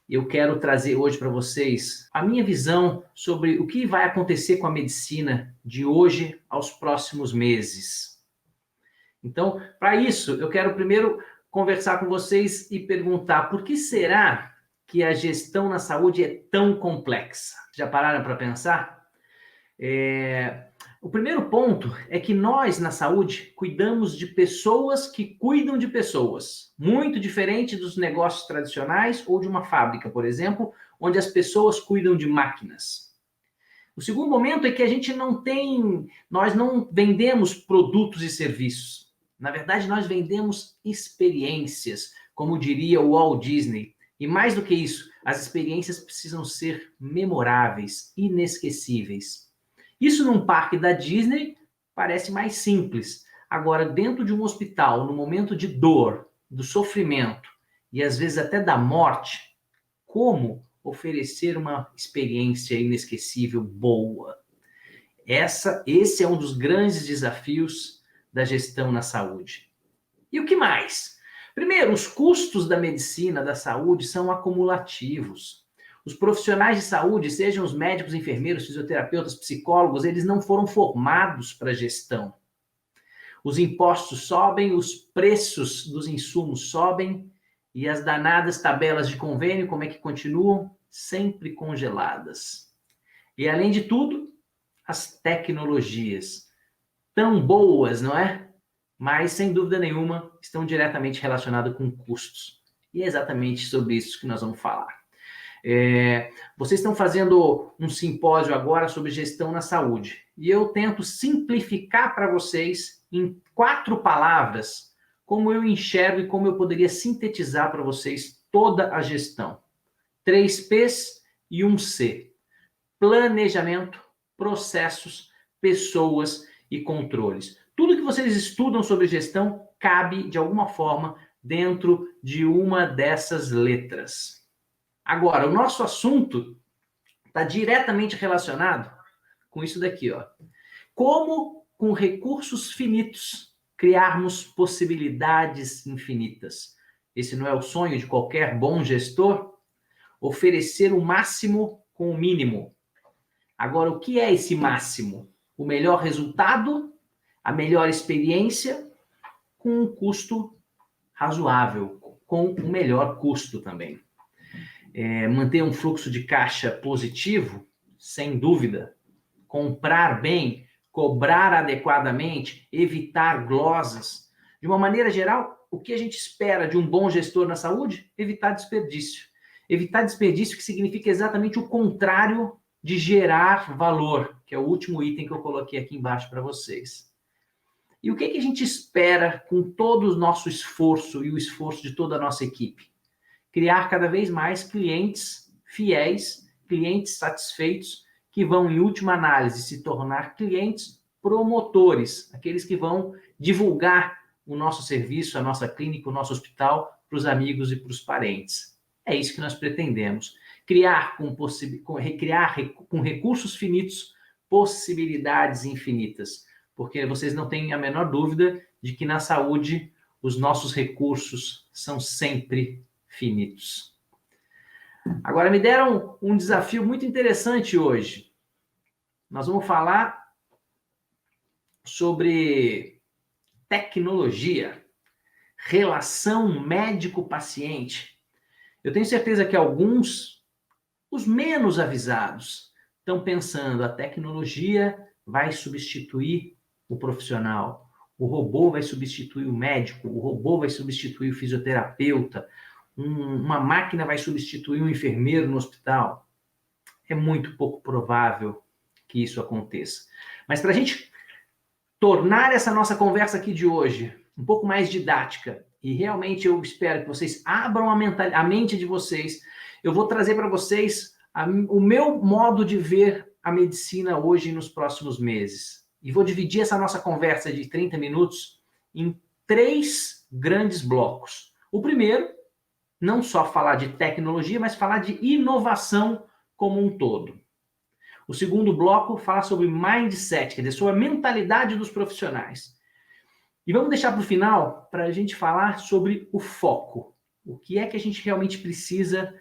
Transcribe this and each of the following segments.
Eu quero trazer hoje para vocês a minha visão sobre o que vai acontecer com a medicina de hoje aos próximos meses. Então, para isso, eu quero primeiro conversar com vocês e perguntar por que será que a gestão na saúde é tão complexa? Já pararam para pensar? O primeiro ponto é que nós, na saúde, cuidamos de pessoas que cuidam de pessoas. Muito diferente dos negócios tradicionais ou de uma fábrica, por exemplo, onde as pessoas cuidam de máquinas. O segundo momento é que nós não vendemos produtos e serviços. Na verdade, nós vendemos experiências, como diria o Walt Disney. E mais do que isso, as experiências precisam ser memoráveis, inesquecíveis. Isso num parque da Disney parece mais simples. Agora, dentro de um hospital, no momento de dor, do sofrimento e às vezes até da morte, como oferecer uma experiência inesquecível boa? Esse é um dos grandes desafios da gestão na saúde. E o que mais? Primeiro, os custos da medicina, da saúde, são acumulativos. Os profissionais de saúde, sejam os médicos, enfermeiros, fisioterapeutas, psicólogos, eles não foram formados para gestão. Os impostos sobem, os preços dos insumos sobem e as danadas tabelas de convênio, como é que continuam? Sempre congeladas. E, além de tudo, as tecnologias, tão boas, não é? Mas, sem dúvida nenhuma, estão diretamente relacionadas com custos. E é exatamente sobre isso que nós vamos falar. Vocês estão fazendo um simpósio agora sobre gestão na saúde. E eu tento simplificar para vocês, em 4 palavras, como eu enxergo e como eu poderia sintetizar para vocês toda a gestão. 3 P's e 1 C. Planejamento, processos, pessoas e controles. Tudo que vocês estudam sobre gestão cabe, de alguma forma, dentro de uma dessas letras. Agora, o nosso assunto está diretamente relacionado com isso daqui, ó. Como, com recursos finitos, criarmos possibilidades infinitas. Esse não é o sonho de qualquer bom gestor? Oferecer o máximo com o mínimo. Agora, o que é esse máximo? O melhor resultado, a melhor experiência, com um custo razoável, com o melhor custo também. Manter um fluxo de caixa positivo, sem dúvida. Comprar bem, cobrar adequadamente, evitar glosas. De uma maneira geral, o que a gente espera de um bom gestor na saúde? Evitar desperdício. Evitar desperdício, que significa exatamente o contrário de gerar valor, que é o último item que eu coloquei aqui embaixo para vocês. E o que a gente espera com todo o nosso esforço e o esforço de toda a nossa equipe? Criar cada vez mais clientes fiéis, clientes satisfeitos, que vão, em última análise, se tornar clientes promotores, aqueles que vão divulgar o nosso serviço, a nossa clínica, o nosso hospital para os amigos e para os parentes. É isso que nós pretendemos. Criar com recursos finitos possibilidades infinitas, porque vocês não têm a menor dúvida de que na saúde os nossos recursos são sempre finitos. Agora, me deram um desafio muito interessante hoje. Nós vamos falar sobre tecnologia, relação médico-paciente. Eu tenho certeza que alguns, os menos avisados, estão pensando: a tecnologia vai substituir o profissional, o robô vai substituir o médico, o robô vai substituir o fisioterapeuta, uma máquina vai substituir um enfermeiro no hospital. É muito pouco provável que isso aconteça. Mas para a gente tornar essa nossa conversa aqui de hoje um pouco mais didática, e realmente eu espero que vocês abram a mente de vocês, eu vou trazer para vocês o meu modo de ver a medicina hoje e nos próximos meses. E vou dividir essa nossa conversa de 30 minutos em 3 grandes blocos. O primeiro, não só falar de tecnologia, mas falar de inovação como um todo. O segundo bloco, falar sobre mindset, quer dizer, sobre a mentalidade dos profissionais. E vamos deixar para o final, para a gente falar sobre o foco. O que é que a gente realmente precisa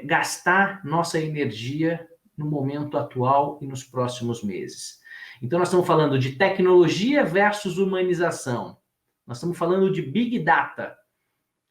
gastar nossa energia no momento atual e nos próximos meses. Então, nós estamos falando de tecnologia versus humanização. Nós estamos falando de Big Data.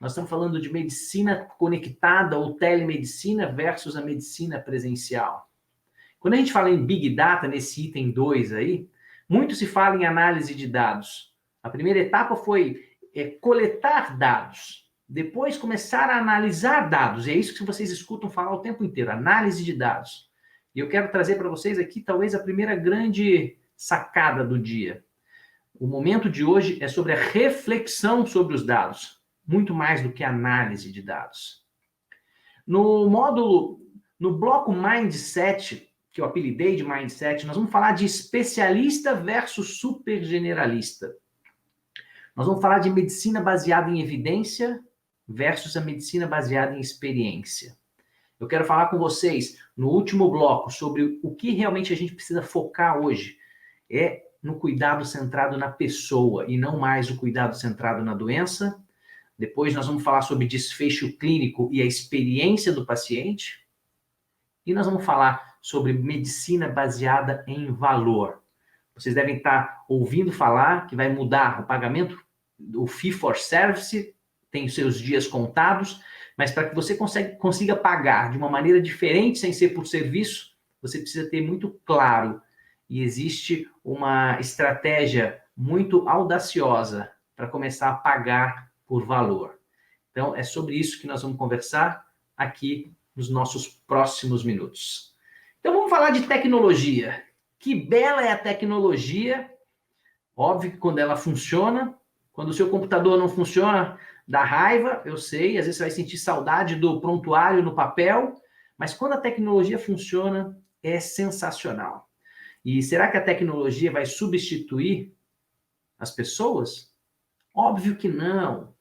Nós estamos falando de medicina conectada ou telemedicina versus a medicina presencial. Quando a gente fala em Big Data, nesse item 2 aí, muito se fala em análise de dados. A primeira etapa foi coletar dados. Depois começar a analisar dados. E é isso que vocês escutam falar o tempo inteiro, análise de dados. E eu quero trazer para vocês aqui talvez a primeira grande sacada do dia. O momento de hoje é sobre a reflexão sobre os dados, muito mais do que análise de dados. No bloco Mindset, que eu apelidei de Mindset, nós vamos falar de especialista versus super generalista. Nós vamos falar de medicina baseada em evidência versus a medicina baseada em experiência. Eu quero falar com vocês, no último bloco, sobre o que realmente a gente precisa focar hoje. É no cuidado centrado na pessoa e não mais o cuidado centrado na doença. Depois nós vamos falar sobre desfecho clínico e a experiência do paciente. E nós vamos falar sobre medicina baseada em valor. Vocês devem estar ouvindo falar que vai mudar o pagamento, o fee for service, tem os seus dias contados, mas para que você consiga pagar de uma maneira diferente, sem ser por serviço, você precisa ter muito claro. E existe uma estratégia muito audaciosa para começar a pagar por valor. Então, é sobre isso que nós vamos conversar aqui nos nossos próximos minutos. Então, vamos falar de tecnologia. Que bela é a tecnologia. Óbvio que quando ela funciona, quando o seu computador não funciona, dá raiva, eu sei, às vezes você vai sentir saudade do prontuário no papel, mas quando a tecnologia funciona, é sensacional. E será que a tecnologia vai substituir as pessoas? Óbvio que não.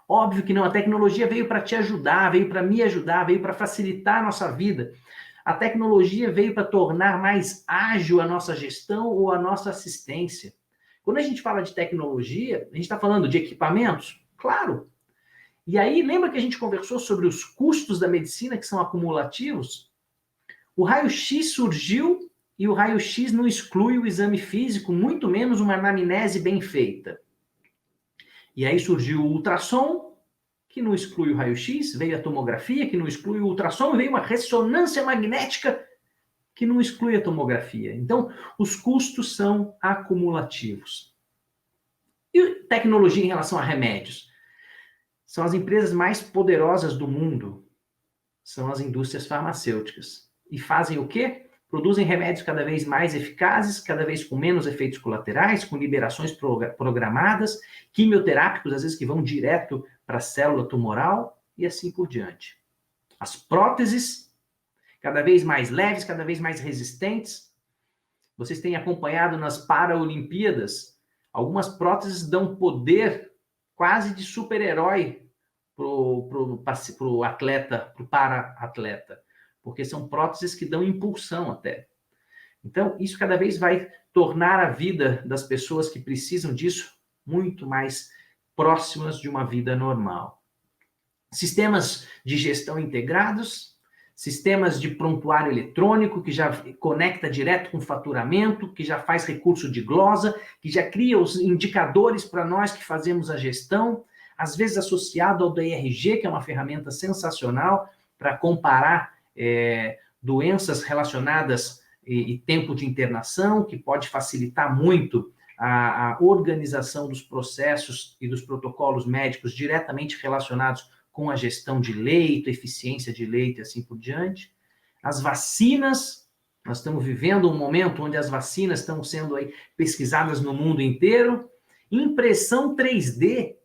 Óbvio que não. A tecnologia veio para te ajudar, veio para me ajudar, veio para facilitar a nossa vida. A tecnologia veio para tornar mais ágil a nossa gestão ou a nossa assistência. Quando a gente fala de tecnologia, a gente está falando de equipamentos? Claro. E aí, lembra que a gente conversou sobre os custos da medicina que são acumulativos? O raio-x surgiu e o raio-x não exclui o exame físico, muito menos uma anamnese bem feita. E aí surgiu o ultrassom, que não exclui o raio-x, veio a tomografia, que não exclui o ultrassom, veio uma ressonância magnética, que não exclui a tomografia. Então, os custos são acumulativos. E tecnologia em relação a remédios? São as empresas mais poderosas do mundo, são as indústrias farmacêuticas. E fazem o quê? Produzem remédios cada vez mais eficazes, cada vez com menos efeitos colaterais, com liberações programadas, quimioterápicos, às vezes que vão direto para a célula tumoral, e assim por diante. As próteses, cada vez mais leves, cada vez mais resistentes. Vocês têm acompanhado nas Paralimpíadas, algumas próteses dão poder quase de super-herói pro atleta, pro para-atleta, porque são próteses que dão impulsão até. Então, isso cada vez vai tornar a vida das pessoas que precisam disso muito mais próximas de uma vida normal. Sistemas de gestão integrados, sistemas de prontuário eletrônico, que já conecta direto com faturamento, que já faz recurso de glosa, que já cria os indicadores para nós que fazemos a gestão, às vezes associado ao DRG, que é uma ferramenta sensacional para comparar doenças relacionadas e tempo de internação, que pode facilitar muito a organização dos processos e dos protocolos médicos diretamente relacionados com a gestão de leito, eficiência de leito e assim por diante. As vacinas, nós estamos vivendo um momento onde as vacinas estão sendo aí pesquisadas no mundo inteiro. Impressão 3D.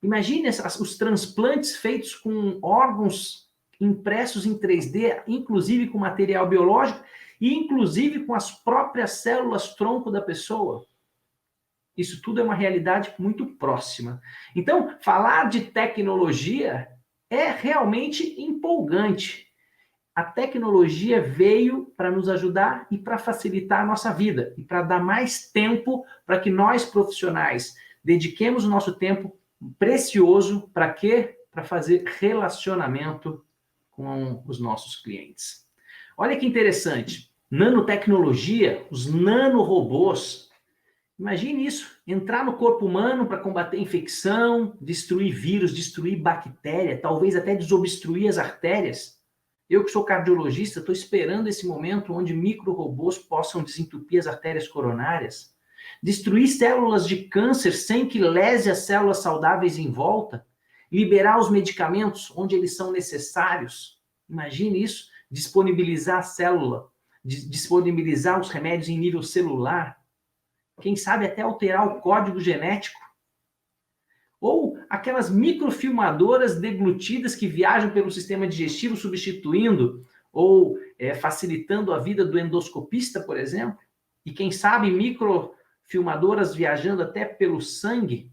Imagine os transplantes feitos com órgãos impressos em 3D, inclusive com material biológico e inclusive com as próprias células tronco da pessoa. Isso tudo é uma realidade muito próxima. Então, falar de tecnologia é realmente empolgante. A tecnologia veio para nos ajudar e para facilitar a nossa vida e para dar mais tempo para que nós, profissionais, dediquemos o nosso tempo precioso para quê? Para fazer relacionamento com os nossos clientes. Olha que interessante, nanotecnologia, os nanorobôs. Imagine isso, entrar no corpo humano para combater infecção, destruir vírus, destruir bactéria, talvez até desobstruir as artérias. Eu que sou cardiologista, estou esperando esse momento onde micro-robôs possam desentupir as artérias coronárias, destruir células de câncer sem que lese as células saudáveis em volta, liberar os medicamentos onde eles são necessários. Imagine isso, disponibilizar a célula, disponibilizar os remédios em nível celular, quem sabe até alterar o código genético. Ou aquelas microfilmadoras deglutidas que viajam pelo sistema digestivo substituindo ou facilitando a vida do endoscopista, por exemplo. E quem sabe microfilmadoras viajando até pelo sangue,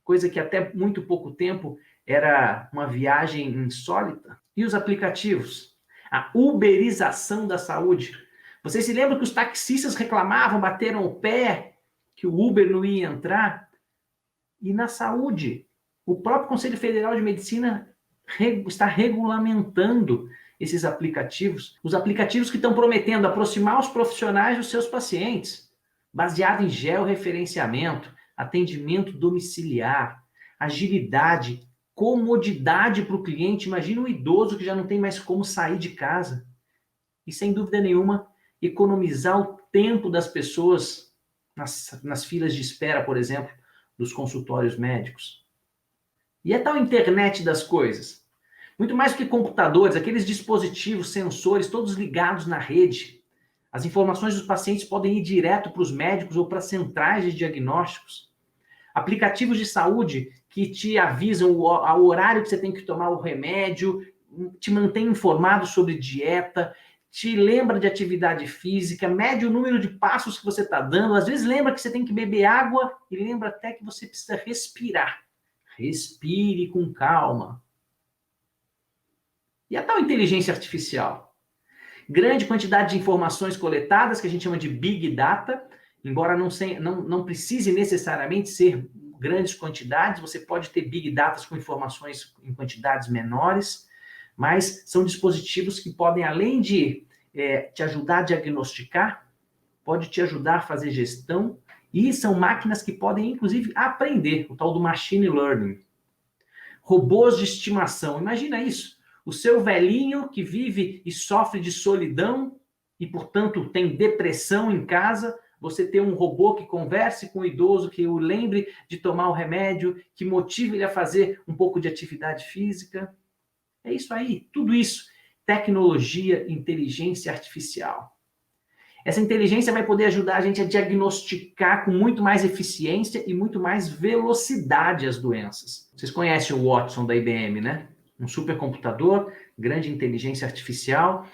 coisa que até muito pouco tempo era uma viagem insólita. E os aplicativos? A uberização da saúde. Vocês se lembram que os taxistas reclamavam, bateram o pé, que o Uber não ia entrar? E na saúde, o próprio Conselho Federal de Medicina está regulamentando esses aplicativos. Os aplicativos que estão prometendo aproximar os profissionais dos seus pacientes, baseado em georreferenciamento, atendimento domiciliar, agilidade, comodidade para o cliente. Imagina um idoso que já não tem mais como sair de casa. E, sem dúvida nenhuma, economizar o tempo das pessoas nas filas de espera, por exemplo, dos consultórios médicos. E a tal internet das coisas? Muito mais do que computadores, aqueles dispositivos, sensores, todos ligados na rede. As informações dos pacientes podem ir direto para os médicos ou para centrais de diagnósticos. Aplicativos de saúde que te avisam o horário que você tem que tomar o remédio, te mantém informado sobre dieta, te lembra de atividade física, mede o número de passos que você está dando, às vezes lembra que você tem que beber água e lembra até que você precisa respirar. Respire com calma. E a tal inteligência artificial? Grande quantidade de informações coletadas, que a gente chama de Big Data, embora não precise necessariamente ser grandes quantidades, você pode ter Big Data com informações em quantidades menores, mas são dispositivos que podem, além de te ajudar a diagnosticar, pode te ajudar a fazer gestão, e são máquinas que podem, inclusive, aprender, o tal do machine learning. Robôs de estimação, imagina isso, o seu velhinho que vive e sofre de solidão e, portanto, tem depressão em casa, você ter um robô que converse com o idoso, que o lembre de tomar o remédio, que motive ele a fazer um pouco de atividade física. É isso aí, tudo isso. Tecnologia, inteligência artificial. Essa inteligência vai poder ajudar a gente a diagnosticar com muito mais eficiência e muito mais velocidade as doenças. Vocês conhecem o Watson da IBM, né? Um supercomputador, grande inteligência artificial.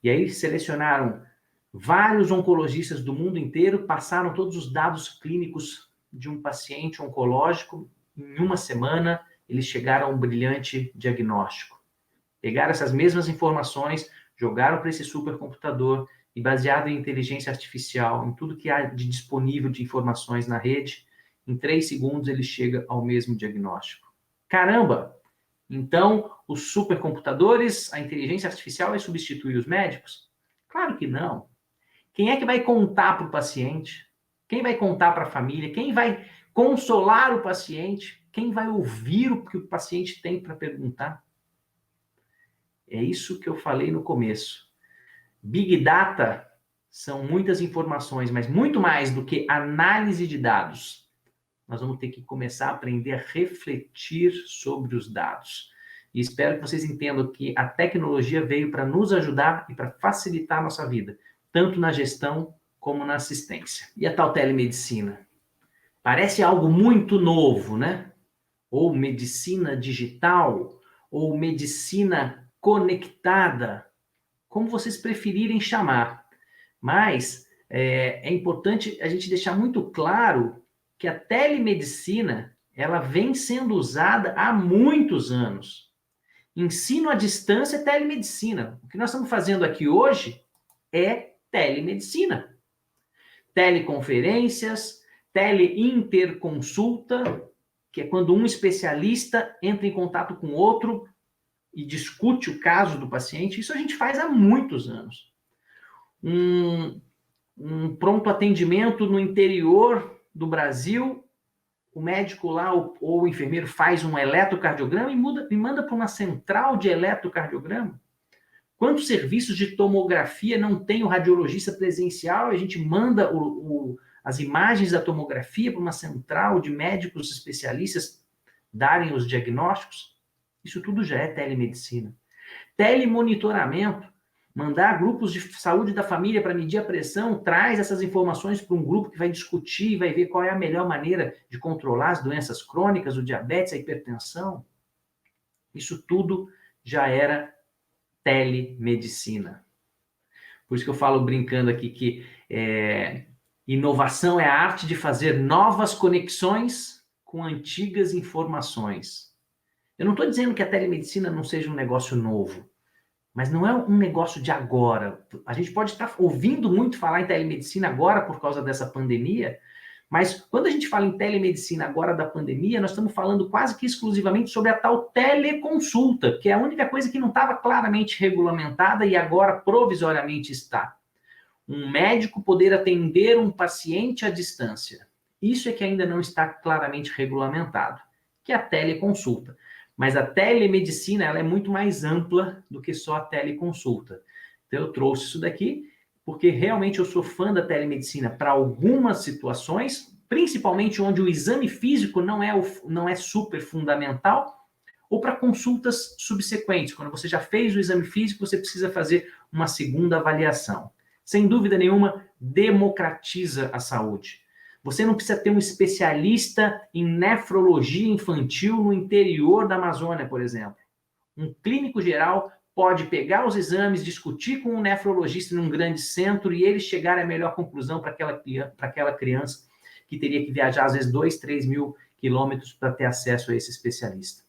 E aí selecionaram vários oncologistas do mundo inteiro, passaram todos os dados clínicos de um paciente oncológico. Em uma semana, eles chegaram a um brilhante diagnóstico. Pegaram essas mesmas informações, jogaram para esse supercomputador e, baseado em inteligência artificial, em tudo que há de disponível de informações na rede, em 3 segundos ele chega ao mesmo diagnóstico. Caramba! Então, os supercomputadores, a inteligência artificial vai substituir os médicos? Claro que não. Quem é que vai contar para o paciente? Quem vai contar para a família? Quem vai consolar o paciente? Quem vai ouvir o que o paciente tem para perguntar? É isso que eu falei no começo. Big Data são muitas informações, mas muito mais do que análise de dados. Nós vamos ter que começar a aprender a refletir sobre os dados. E espero que vocês entendam que a tecnologia veio para nos ajudar e para facilitar a nossa vida, tanto na gestão como na assistência. E a tal telemedicina? Parece algo muito novo, né? Ou medicina digital, ou medicina conectada, como vocês preferirem chamar. Mas é importante a gente deixar muito claro que a telemedicina ela vem sendo usada há muitos anos. Ensino à distância é telemedicina. O que nós estamos fazendo aqui hoje é telemedicina. Teleconferências, teleinterconsulta, que é quando um especialista entra em contato com outro e discute o caso do paciente. Isso a gente faz há muitos anos. Um pronto atendimento no interior do Brasil, o médico lá ou o enfermeiro faz um eletrocardiograma e manda para uma central de eletrocardiograma. Quantos serviços de tomografia não tem o radiologista presencial? A gente manda as imagens da tomografia para uma central de médicos especialistas darem os diagnósticos. Isso tudo já é telemedicina. Telemonitoramento. Mandar grupos de saúde da família para medir a pressão, traz essas informações para um grupo que vai discutir, vai ver qual é a melhor maneira de controlar as doenças crônicas, o diabetes, a hipertensão. Isso tudo já era telemedicina. Por isso que eu falo brincando aqui que inovação é a arte de fazer novas conexões com antigas informações. Eu não estou dizendo que a telemedicina não seja um negócio novo, mas não é um negócio de agora. A gente pode estar ouvindo muito falar em telemedicina agora por causa dessa pandemia, mas quando a gente fala em telemedicina agora da pandemia, nós estamos falando quase que exclusivamente sobre a tal teleconsulta, que é a única coisa que não estava claramente regulamentada e agora provisoriamente está. Um médico poder atender um paciente à distância. Isso é que ainda não está claramente regulamentado, que é a teleconsulta. Mas a telemedicina ela é muito mais ampla do que só a teleconsulta. Então eu trouxe isso daqui porque realmente eu sou fã da telemedicina para algumas situações, principalmente onde o exame físico não é super fundamental, ou para consultas subsequentes. Quando você já fez o exame físico, você precisa fazer uma segunda avaliação. Sem dúvida nenhuma, democratiza a saúde. Você não precisa ter um especialista em nefrologia infantil no interior da Amazônia, por exemplo. Um clínico geral pode pegar os exames, discutir com um nefrologista num grande centro e eles chegarem à melhor conclusão para aquela criança que teria que viajar, às vezes, 2, 3 mil quilômetros para ter acesso a esse especialista.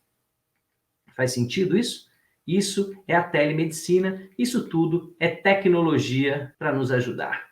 Faz sentido isso? Isso é a telemedicina, isso tudo é tecnologia para nos ajudar.